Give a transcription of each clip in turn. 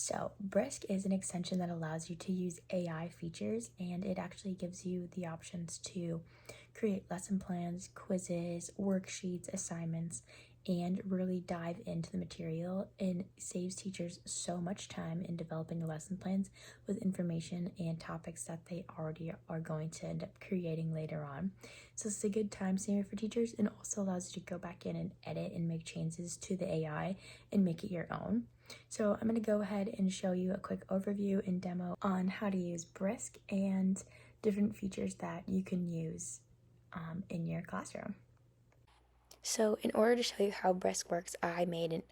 So, Brisk is an extension that allows you to use AI features, and it actually gives you the options to create lesson plans, quizzes, worksheets, assignments, and really dive into the material, and saves teachers so much time in developing the lesson plans with information and topics that they already are going to end up creating later on. So it's a good time saver for teachers, and also allows you to go back in and edit and make changes to the AI and make it your own. So I'm going to go ahead and show you a quick overview and demo on how to use Brisk and different features that you can use in your classroom. So in order to show you how Brisk works, I made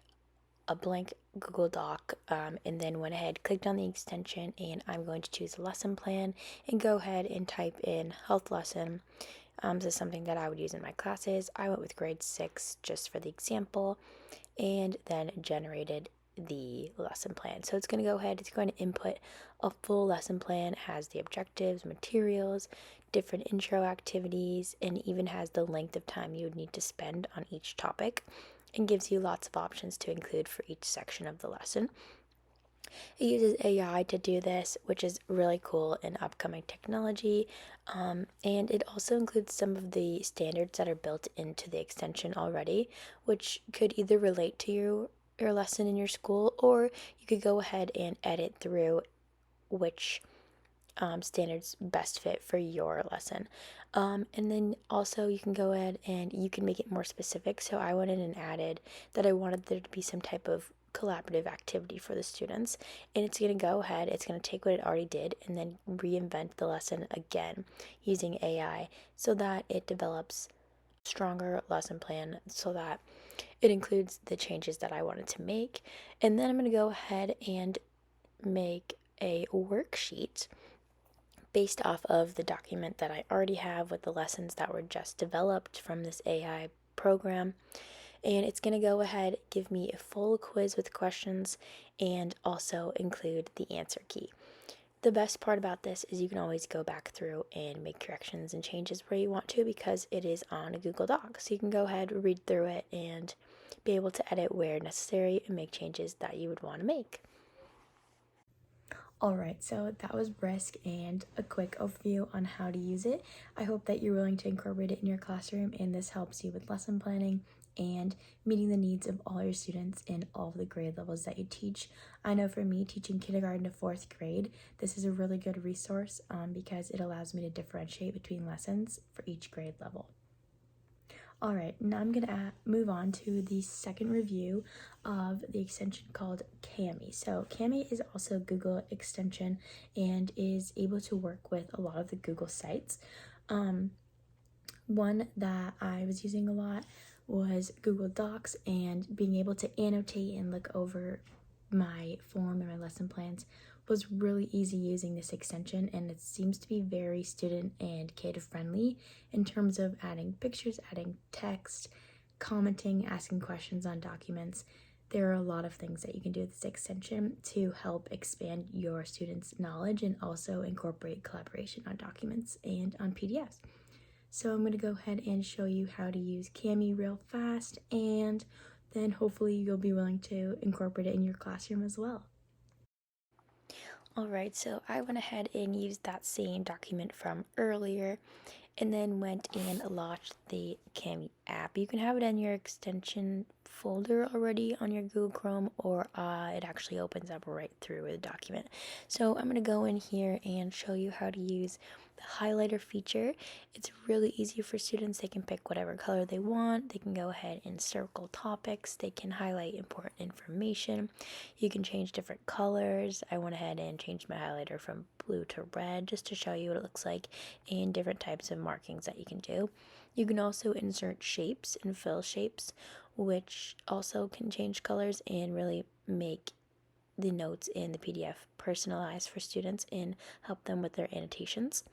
a blank Google Doc and then went ahead, clicked on the extension, and I'm going to choose a lesson plan and go ahead and type in health lesson. This is something that I would use in my classes. I went with grade 6 just for the example, and then generated the lesson plan. So it's going to go ahead, it's going to input a full lesson plan. It has the objectives, materials, different intro activities, and even has the length of time you would need to spend on each topic, and gives you lots of options to include for each section of the lesson. It uses AI to do this, which is really cool in upcoming technology, and it also includes some of the standards that are built into the extension already, which could either relate to your lesson in your school, or you could go ahead and edit through which standards best fit for your lesson. And then also you can go ahead and you can make it more specific. So I went in and added that I wanted there to be some type of collaborative activity for the students, and it's going to go ahead, it's going to take what it already did and then reinvent the lesson again using AI, so that it develops a stronger lesson plan, so that it includes the changes that I wanted to make. And then I'm going to go ahead and make a worksheet based off of the document that I already have with the lessons that were just developed from this AI program. And it's going to go ahead, give me a full quiz with questions, and also include the answer key. The best part about this is you can always go back through and make corrections and changes where you want to, because it is on a Google Doc. So you can go ahead, read through it, and be able to edit where necessary and make changes that you would want to make. Alright, so that was Brisk and a quick overview on how to use it. I hope that you're willing to incorporate it in your classroom, and this helps you with lesson planning and meeting the needs of all your students in all of the grade levels that you teach. I know for me, teaching kindergarten to 4th grade, this is a really good resource because it allows me to differentiate between lessons for each grade level. Alright, now I'm going to move on to the second review of the extension called Kami. So Kami is also a Google extension and is able to work with a lot of the Google sites. One that I was using a lot was Google Docs, and being able to annotate and look over my form and my lesson plans was really easy using this extension, and it seems to be very student and kid friendly in terms of adding pictures, adding text, commenting, asking questions on documents. There are a lot of things that you can do with this extension to help expand your students' knowledge and also incorporate collaboration on documents and on PDFs. So I'm going to go ahead and show you how to use Kami real fast, and then hopefully you'll be willing to incorporate it in your classroom as well. Alright, so I went ahead and used that same document from earlier, and then went and launched the Kami app. You can have it in your extension folder already on your Google Chrome, or it actually opens up right through the document. So I'm going to go in here and show you how to use the highlighter feature. It's really easy for students. They can pick whatever color they want. They can go ahead and circle topics. They can highlight important information. You can change different colors. I went ahead and changed my highlighter from blue to red just to show you what it looks like, and different types of markings that you can do. You can also insert shapes and fill shapes, which also can change colors and really make the notes in the PDF personalized for students and help them with their annotations.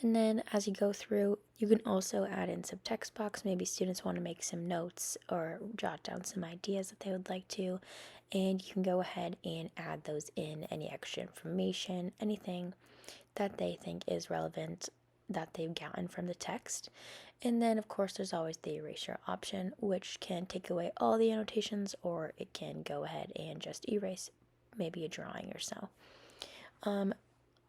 And then as you go through, you can also add in some text box. Maybe students want to make some notes or jot down some ideas that they would like to, and you can go ahead and add those in, any extra information, anything that they think is relevant that they've gotten from the text. And then of course there's always the eraser option, which can take away all the annotations, or it can go ahead and just erase maybe a drawing or so.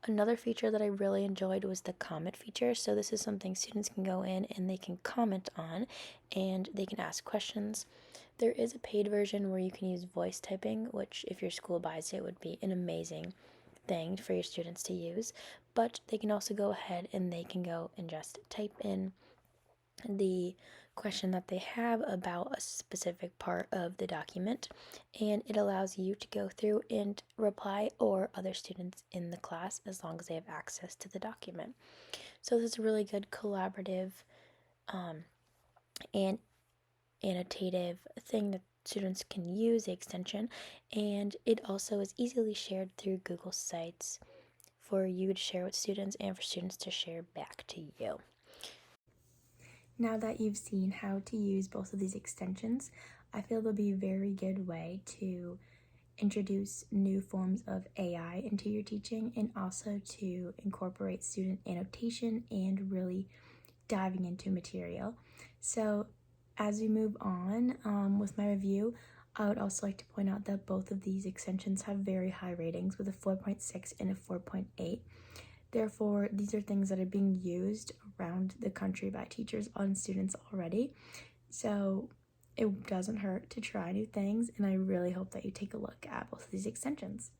Another feature that I really enjoyed was the comment feature. So this is something students can go in and they can comment on, and they can ask questions. There is a paid version where you can use voice typing, which if your school buys it would be an amazing thing for your students to use. But they can also go ahead and they can go and just type in the question that they have about a specific part of the document, and it allows you to go through and reply, or other students in the class, as long as they have access to the document. So this is a really good collaborative and annotative thing that students can use, the extension, and it also is easily shared through Google Sites for you to share with students and for students to share back to you. Now that you've seen how to use both of these extensions, I feel they'll be a very good way to introduce new forms of AI into your teaching, and also to incorporate student annotation and really diving into material. So as we move on with my review, I would also like to point out that both of these extensions have very high ratings, with a 4.6 and a 4.8. Therefore, these are things that are being used around the country by teachers on students already. So it doesn't hurt to try new things, and I really hope that you take a look at both of these extensions.